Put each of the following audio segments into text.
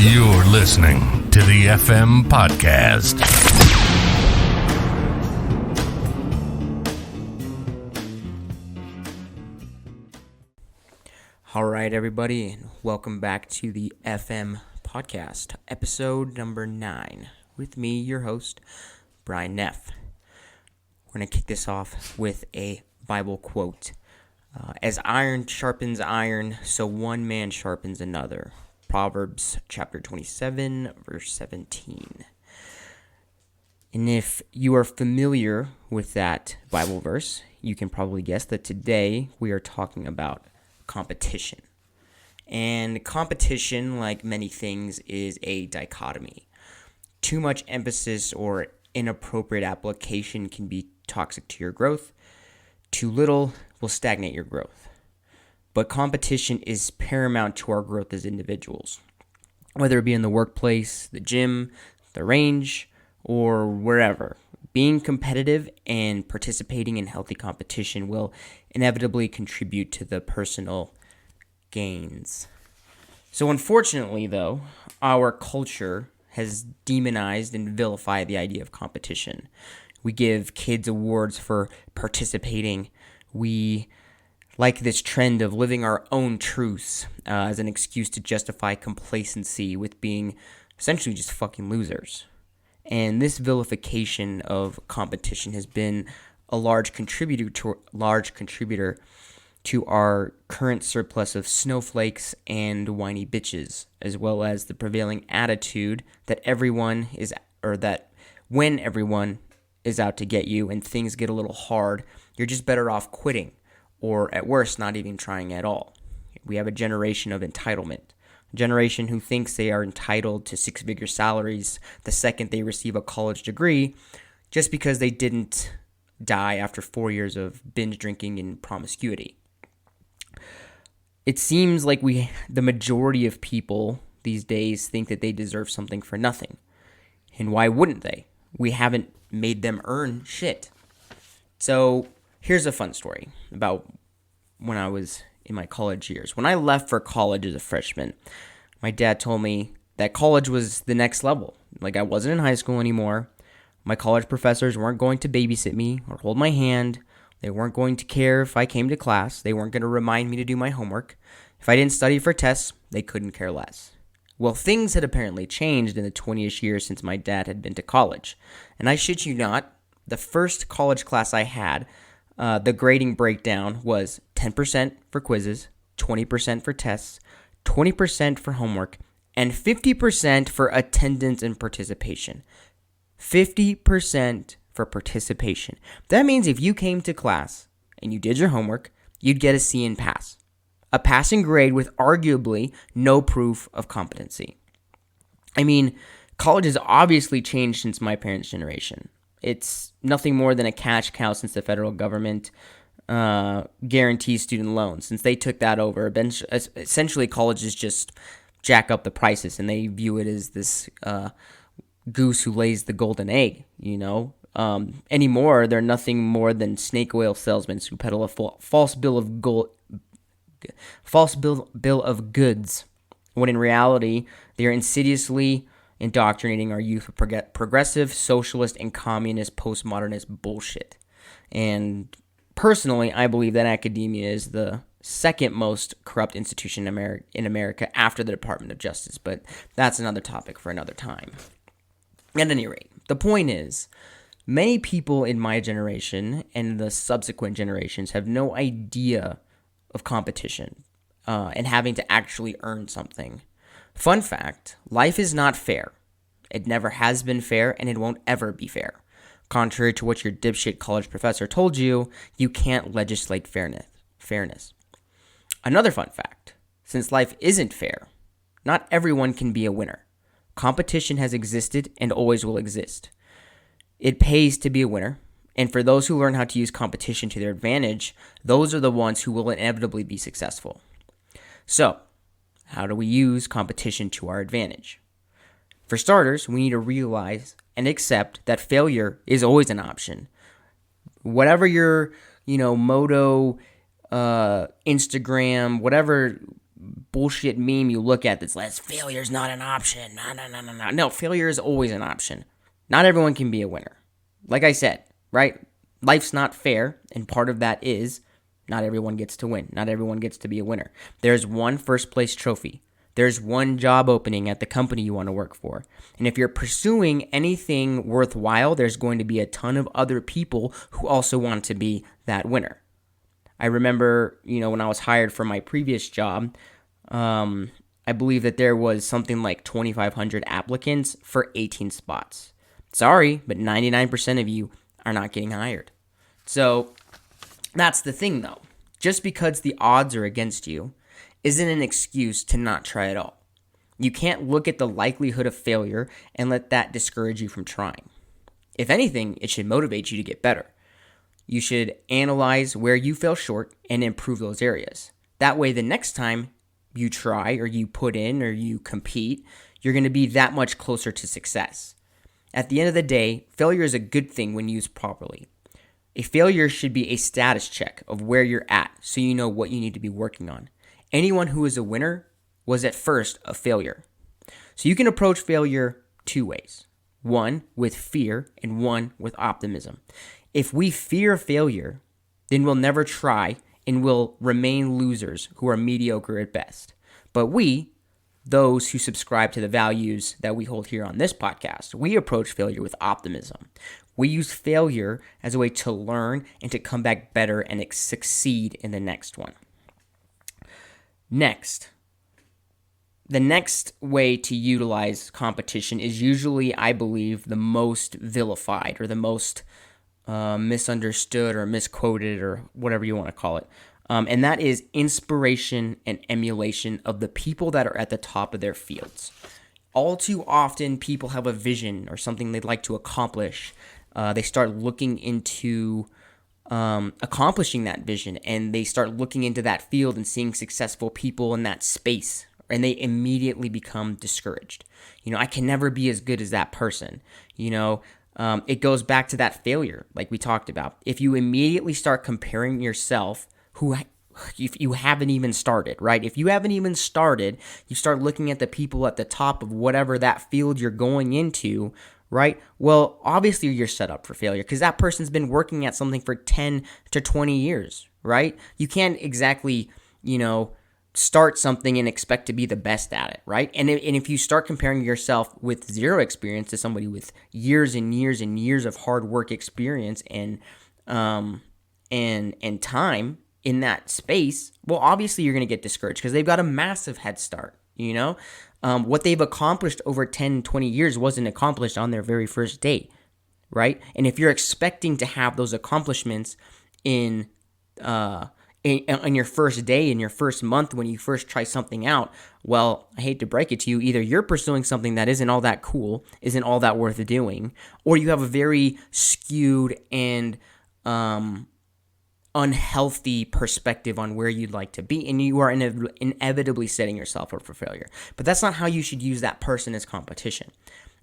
You're listening to the FM Podcast. All right, everybody, and welcome back to the FM Podcast, episode number 9, with me, your host, Brian Neff. We're going to kick this off with a Bible quote. As iron sharpens iron, so one man sharpens another. Proverbs chapter 27, verse 17. And if you are familiar with that Bible verse, you can probably guess that today we are talking about competition. And competition, like many things, is a dichotomy. Too much emphasis or inappropriate application can be toxic to your growth. Too little will stagnate your growth. But competition is paramount to our growth as individuals, whether it be in the workplace, the gym, the range, or wherever. Being competitive and participating in healthy competition will inevitably contribute to the personal gains. So unfortunately, though, our culture has demonized and vilified the idea of competition. We give kids awards for participating. We like this trend of living our own truths as an excuse to justify complacency with being essentially just fucking losers. And this vilification of competition has been a large contributor to our current surplus of snowflakes and whiny bitches, as well as the prevailing attitude that when everyone is out to get you and things get a little hard, you're just better off quitting, or at worst, not even trying at all. We have a generation of entitlement. A generation who thinks they are entitled to six-figure salaries the second they receive a college degree just because they didn't die after 4 years of binge drinking and promiscuity. It seems like the majority of people these days think that they deserve something for nothing. And why wouldn't they? We haven't made them earn shit. So here's a fun story about when I was in my college years. When I left for college as a freshman, my dad told me that college was the next level. Like, I wasn't in high school anymore. My college professors weren't going to babysit me or hold my hand. They weren't going to care if I came to class. They weren't going to remind me to do my homework. If I didn't study for tests, they couldn't care less. Well, things had apparently changed in the 20-ish years since my dad had been to college. And I shit you not, the first college class I had, the grading breakdown was 10% for quizzes, 20% for tests, 20% for homework, and 50% for attendance and participation. 50% for participation. That means if you came to class and you did your homework, you'd get a C and pass. A passing grade with arguably no proof of competency. I mean, college has obviously changed since my parents' generation. It's nothing more than a cash cow since the federal government guarantees student loans. Since they took that over, essentially colleges just jack up the prices and they view it as this goose who lays the golden egg, you know. Anymore, they're nothing more than snake oil salesmen who peddle a false bill of goods, when in reality, they are insidiously indoctrinating our youth with progressive, socialist, and communist postmodernist bullshit. And personally, I believe that academia is the second most corrupt institution in America after the Department of Justice, but that's another topic for another time. At any rate, the point is, many people in my generation and the subsequent generations have no idea of competition and having to actually earn something. Fun fact, life is not fair. It never has been fair, and it won't ever be fair. Contrary to what your dipshit college professor told you, you can't legislate fairness. Another fun fact, since life isn't fair, not everyone can be a winner. Competition has existed and always will exist. It pays to be a winner, and for those who learn how to use competition to their advantage, those are the ones who will inevitably be successful. So, how do we use competition to our advantage? For starters, we need to realize and accept that failure is always an option. Whatever your, moto, Instagram, whatever bullshit meme you look at that says failure is not an option. No. No, failure is always an option. Not everyone can be a winner. Like I said, right? Life's not fair, and part of that is not everyone gets to win. Not everyone gets to be a winner. There's one first place trophy. There's one job opening at the company you want to work for. And if you're pursuing anything worthwhile, there's going to be a ton of other people who also want to be that winner. I remember, when I was hired for my previous job, I believe that there was something like 2,500 applicants for 18 spots. Sorry, but 99% of you are not getting hired. So that's the thing, though. Just because the odds are against you isn't an excuse to not try at all. You can't look at the likelihood of failure and let that discourage you from trying. If anything, it should motivate you to get better. You should analyze where you fell short and improve those areas. That way, the next time you try or you put in or you compete, you're going to be that much closer to success. At the end of the day, failure is a good thing when used properly. A failure should be a status check of where you're at so you know what you need to be working on. Anyone who is a winner was at first a failure. So you can approach failure two ways. One with fear and one with optimism. If we fear failure, then we'll never try and we'll remain losers who are mediocre at best. But we, those who subscribe to the values that we hold here on this podcast, we approach failure with optimism. We use failure as a way to learn and to come back better and succeed in the next one. Next, the next way to utilize competition is usually, I believe, the most vilified or the most misunderstood or misquoted or whatever you want to call it. And that is inspiration and emulation of the people that are at the top of their fields. All too often, people have a vision or something they'd like to accomplish. They start looking into accomplishing that vision, and they start looking into that field and seeing successful people in that space, and they immediately become discouraged. I can never be as good as that person. It goes back to that failure like we talked about. If you immediately start comparing yourself, if you haven't even started, right? If you haven't even started, you start looking at the people at the top of whatever that field you're going into, right? Well, obviously you're set up for failure because that person's been working at something for 10 to 20 years, right? You can't exactly, start something and expect to be the best at it, right? And if you start comparing yourself with zero experience to somebody with years and years and years of hard work experience and time in that space, well, obviously you're going to get discouraged because they've got a massive head start, What they've accomplished over 10, 20 years wasn't accomplished on their very first day, right? And if you're expecting to have those accomplishments in your first day, in your first month, when you first try something out, well, I hate to break it to you, either you're pursuing something that isn't all that cool, isn't all that worth doing, or you have a very skewed and unhealthy perspective on where you'd like to be, and you are inevitably setting yourself up for failure. But that's not how you should use that person as competition.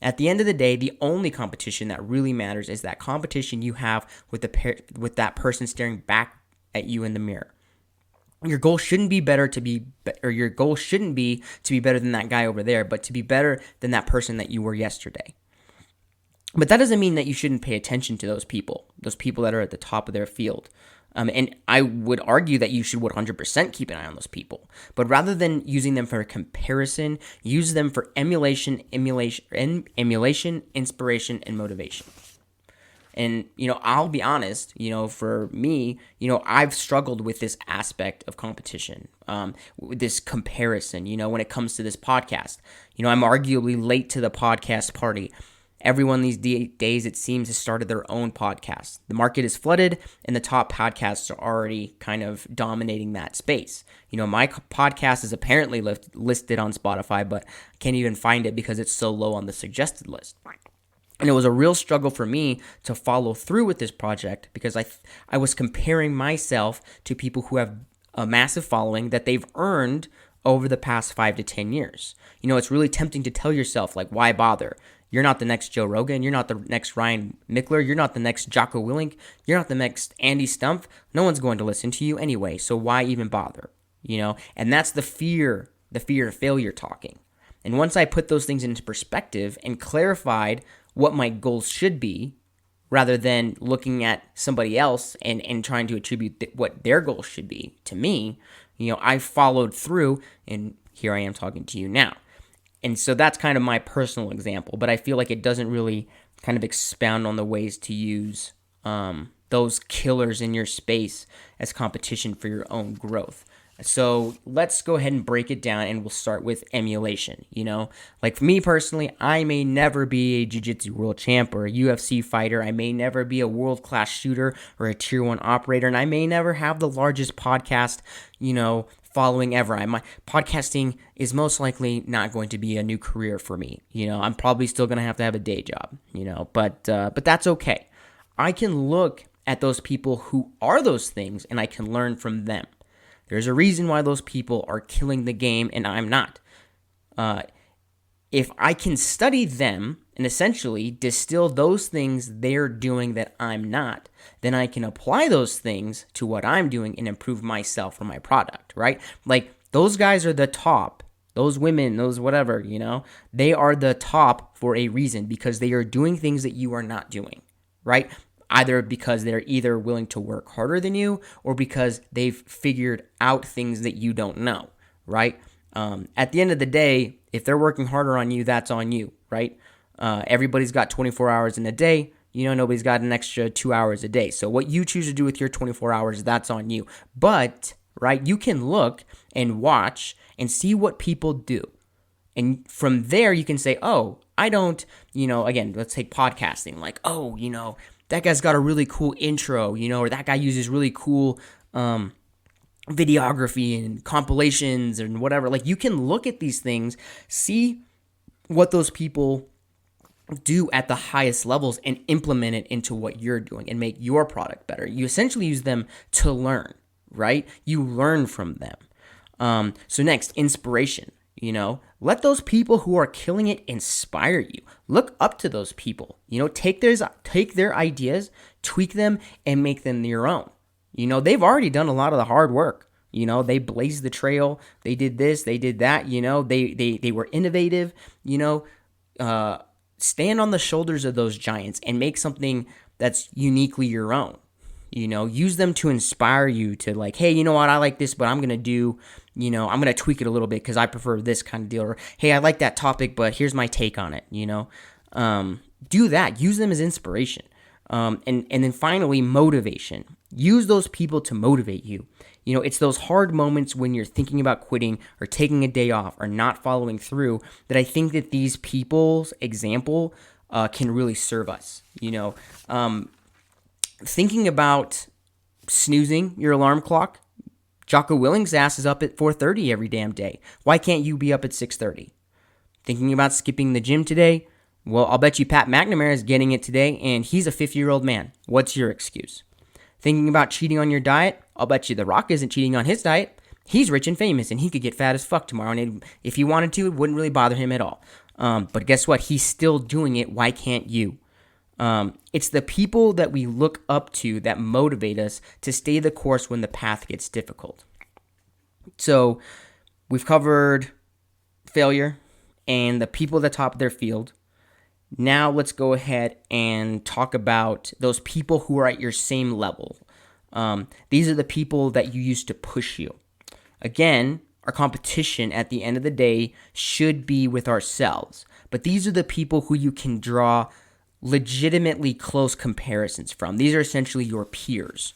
At the end of the day, the only competition that really matters is that competition you have with that person staring back at you in the mirror. Your goal shouldn't be better to be better than that guy over there, but to be better than that person that you were yesterday. But that doesn't mean that you shouldn't pay attention to those people that are at the top of their field. And I would argue that you should 100% keep an eye on those people. But rather than using them for comparison, use them for emulation, inspiration, and motivation. And, I'll be honest, for me, I've struggled with this aspect of competition, with this comparison, when it comes to this podcast. I'm arguably late to the podcast party. Everyone these days, it seems, has started their own podcast. The market is flooded, and the top podcasts are already kind of dominating that space. My podcast is apparently listed on Spotify, but I can't even find it because it's so low on the suggested list. And it was a real struggle for me to follow through with this project because I was comparing myself to people who have a massive following that they've earned over the past 5 to 10 years. It's really tempting to tell yourself, like, why bother? You're not the next Joe Rogan. You're not the next Ryan Mickler. You're not the next Jocko Willink. You're not the next Andy Stumpf. No one's going to listen to you anyway, so why even bother? and that's the fear of failure talking. And once I put those things into perspective and clarified what my goals should be, rather than looking at somebody else and trying to attribute what their goals should be to me, I followed through, and here I am talking to you now. And so that's kind of my personal example, but I feel like it doesn't really kind of expound on the ways to use those killers in your space as competition for your own growth. So let's go ahead and break it down, and we'll start with emulation. Like for me personally, I may never be a jiu-jitsu world champ or a UFC fighter. I may never be a world-class shooter or a tier 1 operator, and I may never have the largest podcast, following ever. My podcasting is most likely not going to be a new career for me. I'm probably still going to have a day job, but that's okay. I can look at those people who are those things, and I can learn from them. There's a reason why those people are killing the game and I'm not. If I can study them and essentially distill those things they're doing that I'm not, then I can apply those things to what I'm doing and improve myself or my product, right? Like those guys are the top. Those women, those whatever, they are the top for a reason, because they are doing things that you are not doing, right? Either because they're either willing to work harder than you or because they've figured out things that you don't know, right? At the end of the day, if they're working harder on you, that's on you, right? Everybody's got 24 hours in a day. Nobody's got an extra 2 hours a day. So what you choose to do with your 24 hours, that's on you. But, right, you can look and watch and see what people do. And from there, you can say, oh, I don't, again, let's take podcasting. Like, oh, that guy's got a really cool intro, or that guy uses really cool videography and compilations and whatever. Like, you can look at these things, see what those people do at the highest levels and implement it into what you're doing and make your product better. You essentially use them to learn, right? You learn from them. So next, inspiration. Let those people who are killing it inspire you. Look up to those people. Take their ideas, tweak them, and make them your own. They've already done a lot of the hard work. They blazed the trail. They did this. They did that. They were innovative. Stand on the shoulders of those giants and make something that's uniquely your own. Use them to inspire you to like, hey, you know what? I like this, but I'm going to tweak it a little bit because I prefer this kind of deal. Or, hey, I like that topic, but here's my take on it, do that. Use them as inspiration. And then finally, motivation. Use those people to motivate you. It's those hard moments when you're thinking about quitting or taking a day off or not following through that I think that these people's example can really serve us. Thinking about snoozing your alarm clock, Jocko Willing's ass is up at 4:30 every damn day. Why can't you be up at 6:30? Thinking about skipping the gym today? Well, I'll bet you Pat McNamara is getting it today, and he's a 50-year-old man. What's your excuse? Thinking about cheating on your diet? I'll bet you The Rock isn't cheating on his diet. He's rich and famous, and he could get fat as fuck tomorrow, and if he wanted to, it wouldn't really bother him at all. But guess what? He's still doing it. Why can't you? It's the people that we look up to that motivate us to stay the course when the path gets difficult. So we've covered failure and the people at the top of their field. Now let's go ahead and talk about those people who are at your same level. These are the people that you use to push you. Again, our competition at the end of the day should be with ourselves. But these are the people who you can draw legitimately close comparisons from. These are essentially your peers.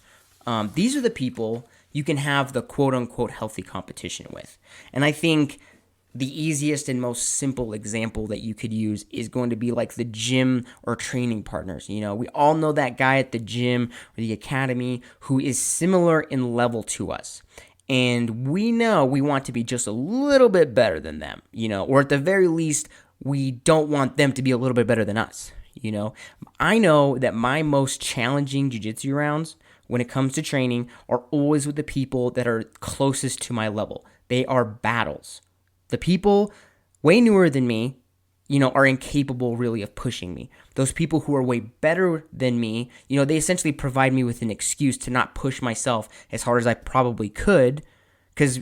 These are the people you can have the quote-unquote healthy competition with. And I think the easiest and most simple example that you could use is going to be like the gym or training partners. We all know that guy at the gym or the academy who is similar in level to us. And we know we want to be just a little bit better than them, or at the very least, we don't want them to be a little bit better than us. I know that my most challenging jiu-jitsu rounds when it comes to training are always with the people that are closest to my level. They are battles. The people way newer than me, are incapable really of pushing me. Those people who are way better than me, they essentially provide me with an excuse to not push myself as hard as I probably could Because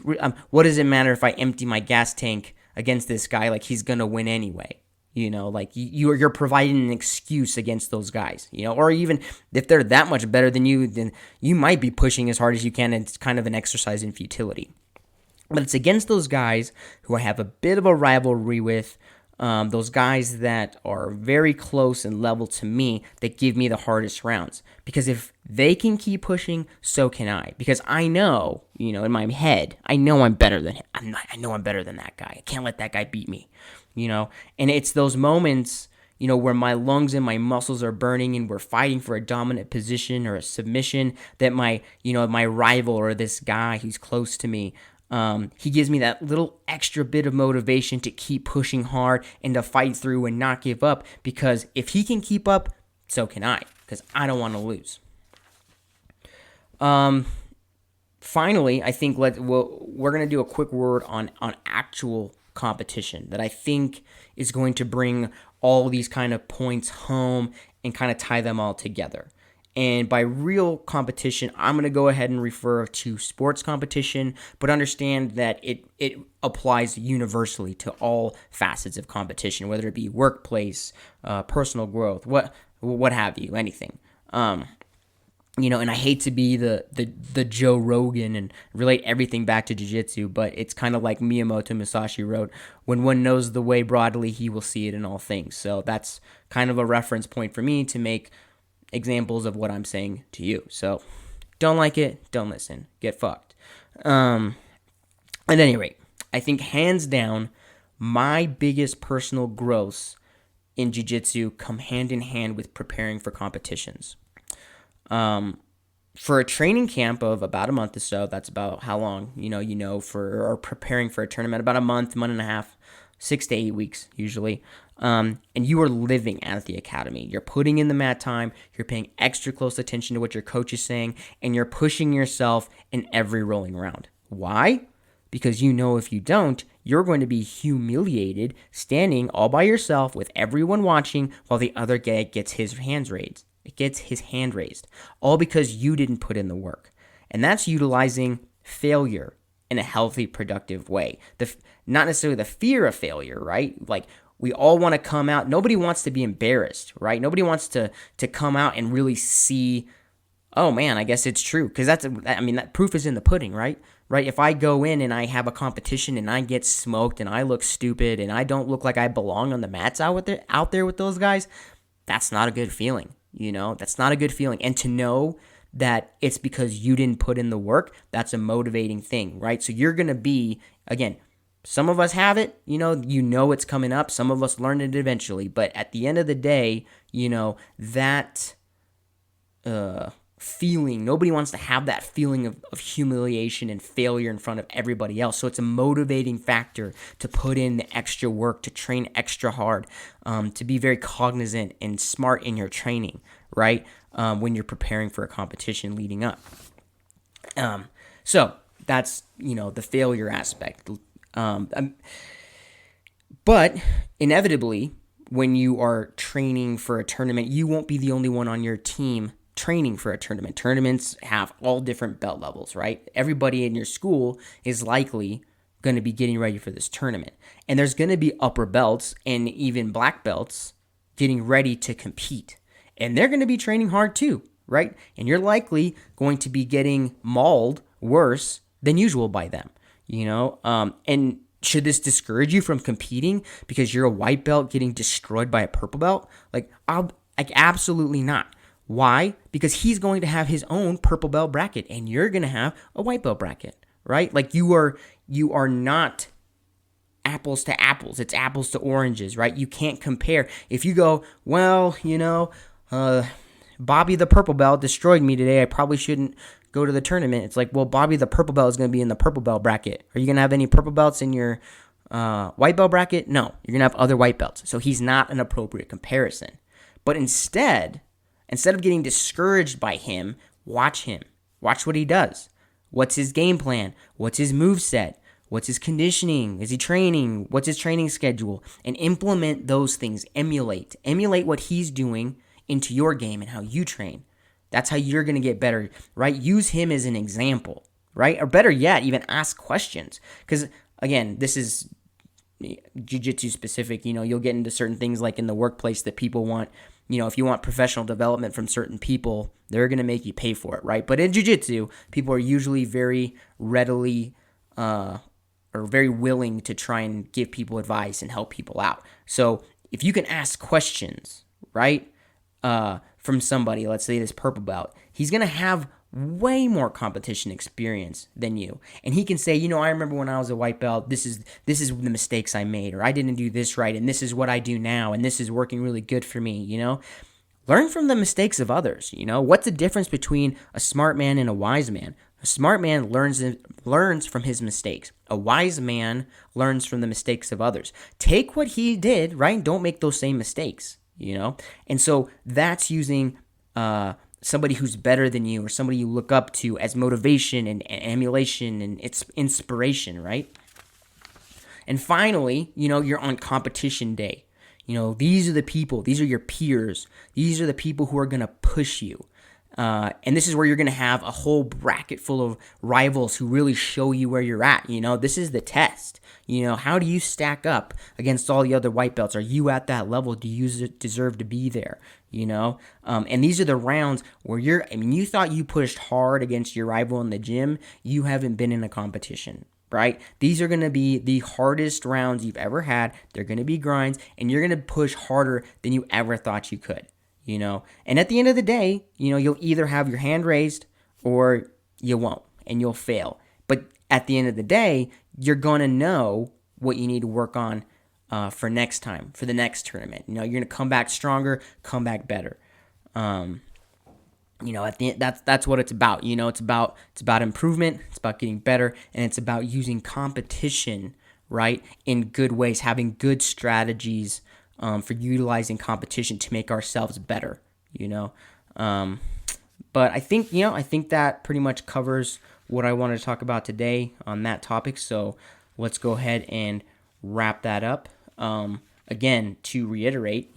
what does it matter if I empty my gas tank against this guy? Like, he's going to win anyway. Like you're providing an excuse against those guys, or even if they're that much better than you, then you might be pushing as hard as you can. And it's kind of an exercise in futility. But it's against those guys who I have a bit of a rivalry with, those guys that are very close and level to me that give me the hardest rounds. Because if they can keep pushing, so can I. Because I know, in my head, I know I'm better than him. I know I'm better than that guy. I can't let that guy beat me, And it's those moments, where my lungs and my muscles are burning and we're fighting for a dominant position or a submission that my rival or this guy who's close to me, he gives me that little extra bit of motivation to keep pushing hard and to fight through and not give up, because if he can keep up, so can I, because I don't want to lose. Finally, I think we're going to do a quick word on actual competition that I think is going to bring all these kind of points home and kind of tie them all together. And by real competition, I'm going to go ahead and refer to sports competition, but understand that it applies universally to all facets of competition, whether it be workplace, personal growth, what have you, anything. And I hate to be the Joe Rogan and relate everything back to jiu-jitsu, but it's kind of like Miyamoto Musashi wrote, when one knows the way broadly, he will see it in all things. So that's kind of a reference point for me to make examples of what I'm saying to you. So don't like it, don't listen, get fucked. At any rate, I think hands down, my biggest personal growths in jiu-jitsu come hand in hand with preparing for competitions. For a training camp of about a month or so, that's about how long, or preparing for a tournament, about a month and a half, 6 to 8 weeks usually. And you are living at the academy. You're putting in the mat time, you're paying extra close attention to what your coach is saying, and you're pushing yourself in every rolling round. Why? Because if you don't, you're going to be humiliated standing all by yourself with everyone watching while the other guy gets his hands raised. It gets his hand raised, all because you didn't put in the work. And that's utilizing failure in a healthy, productive way. Not necessarily the fear of failure, right? Like, we all want to come out. Nobody wants to be embarrassed, right? Nobody wants to come out and really see, oh man, I guess it's true. Because that proof is in the pudding, right? Right? If I go in and I have a competition and I get smoked and I look stupid and I don't look like I belong on the mats out there with those guys, that's not a good feeling. That's not a good feeling. And to know that it's because you didn't put in the work, that's a motivating thing, right? So you're going to be, again, some of us have it, it's coming up. Some of us learn it eventually. But at the end of the day, that feeling, nobody wants to have that feeling of humiliation and failure in front of everybody else. So it's a motivating factor to put in the extra work, to train extra hard, to be very cognizant and smart in your training, right? When you're preparing for a competition leading up. So that's, the failure aspect. But inevitably, when you are training for a tournament, you won't be the only one on your team training for a tournament. Tournaments have all different belt levels, right? Everybody in your school is likely going to be getting ready for this tournament. And there's going to be upper belts and even black belts getting ready to compete. And they're going to be training hard too, right? And you're likely going to be getting mauled worse than usual by them, and should this discourage you from competing because you're a white belt getting destroyed by a purple belt? Absolutely not. Why? Because he's going to have his own purple belt bracket and you're going to have a white belt bracket, right? Like you are not apples to apples. It's apples to oranges, right? You can't compare. If you go, Bobby the purple belt destroyed me today, I probably shouldn't go to the tournament. It's like, well, Bobby the purple belt is going to be in the purple belt bracket. Are you going to have any purple belts in your white belt bracket? No, you're going to have other white belts. So he's not an appropriate comparison. But instead of getting discouraged by him, watch him. Watch what he does. What's his game plan? What's his moveset? What's his conditioning? Is he training? What's his training schedule? And implement those things. Emulate what he's doing into your game and how you train. That's how you're going to get better, right? Use him as an example, right? Or better yet, even ask questions. Because, again, this is jiu-jitsu specific. You'll get into certain things like in the workplace that people want. If you want professional development from certain people, they're going to make you pay for it, right? But in jiu-jitsu, people are usually very readily or very willing to try and give people advice and help people out. So if you can ask questions, right, from somebody, let's say this purple belt, he's going to have way more competition experience than you. And he can say, I remember when I was a white belt, this is the mistakes I made, or I didn't do this right, and this is what I do now, and this is working really good for me, Learn from the mistakes of others, What's the difference between a smart man and a wise man? A smart man learns from his mistakes. A wise man learns from the mistakes of others. Take what he did, right? Don't make those same mistakes, And so that's using somebody who's better than you or somebody you look up to as motivation and emulation and it's inspiration, right? And finally, you're on competition day. These are the people, these are your peers. These are the people who are going to push you. And this is where you're going to have a whole bracket full of rivals who really show you where you're at. This is the test. How do you stack up against all the other white belts? Are you at that level? Do you deserve to be there? And these are the rounds where you thought you pushed hard against your rival in the gym. You haven't been in a competition, right? These are going to be the hardest rounds you've ever had. They're going to be grinds, and you're going to push harder than you ever thought you could. And at the end of the day, you'll either have your hand raised or you won't, and you'll fail. But at the end of the day, you're going to know what you need to work on for next time, for the next tournament. You're going to come back stronger, come back better. At the end, that's what it's about. It's about improvement, it's about getting better, and it's about using competition, right, in good ways, having good strategies for utilizing competition to make ourselves better, But I think that pretty much covers what I wanted to talk about today on that topic. So let's go ahead and wrap that up. Again, to reiterate,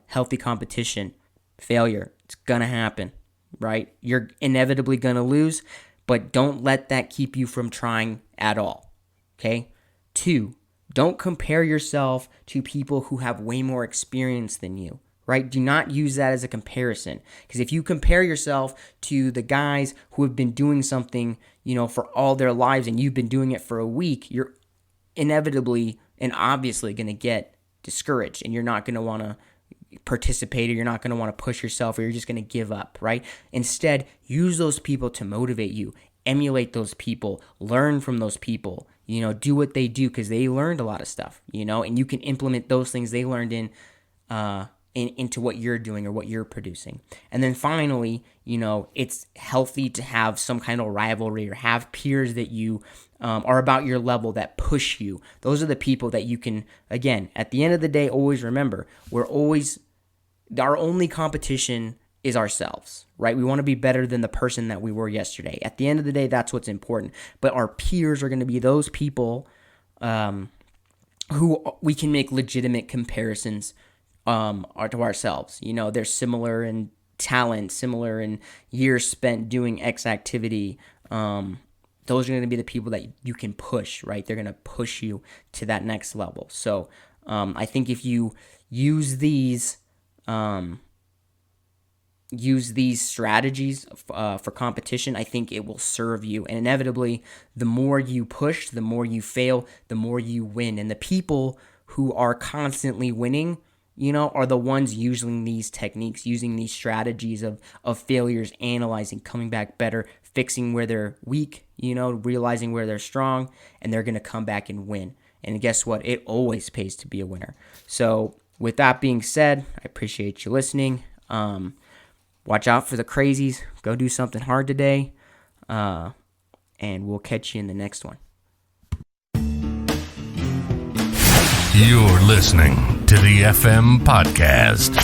healthy competition, failure, it's going to happen, right? You're inevitably going to lose, but don't let that keep you from trying at all, okay? 2, don't compare yourself to people who have way more experience than you, right? Do not use that as a comparison, because if you compare yourself to the guys who have been doing something, for all their lives and you've been doing it for a week, you're inevitably and obviously going to get discouraged, and you're not going to want to participate, or you're not going to want to push yourself, or you're just going to give up, right? Instead, use those people to motivate you, emulate those people, learn from those people, do what they do, because they learned a lot of stuff, and you can implement those things they learned into what you're doing or what you're producing. And then finally, it's healthy to have some kind of rivalry or have peers that you are about your level that push you. Those are the people that you can, again, at the end of the day, always remember, our only competition is ourselves, right? We want to be better than the person that we were yesterday. At the end of the day, that's what's important. But our peers are going to be those people who we can make legitimate comparisons to ourselves. They're similar in talent, similar in years spent doing X activity. Those are going to be the people that you can push, right? They're going to push you to that next level. So I think if you use these strategies for competition, I think it will serve you. And inevitably, the more you push, the more you fail, the more you win. And the people who are constantly winning, are the ones using these techniques, using these strategies of failures, analyzing, coming back better, fixing where they're weak, realizing where they're strong, and they're going to come back and win. And guess what? It always pays to be a winner. So with that being said, I appreciate you listening. Watch out for the crazies. Go do something hard today. And we'll catch you in the next one. You're listening to the FM Podcast.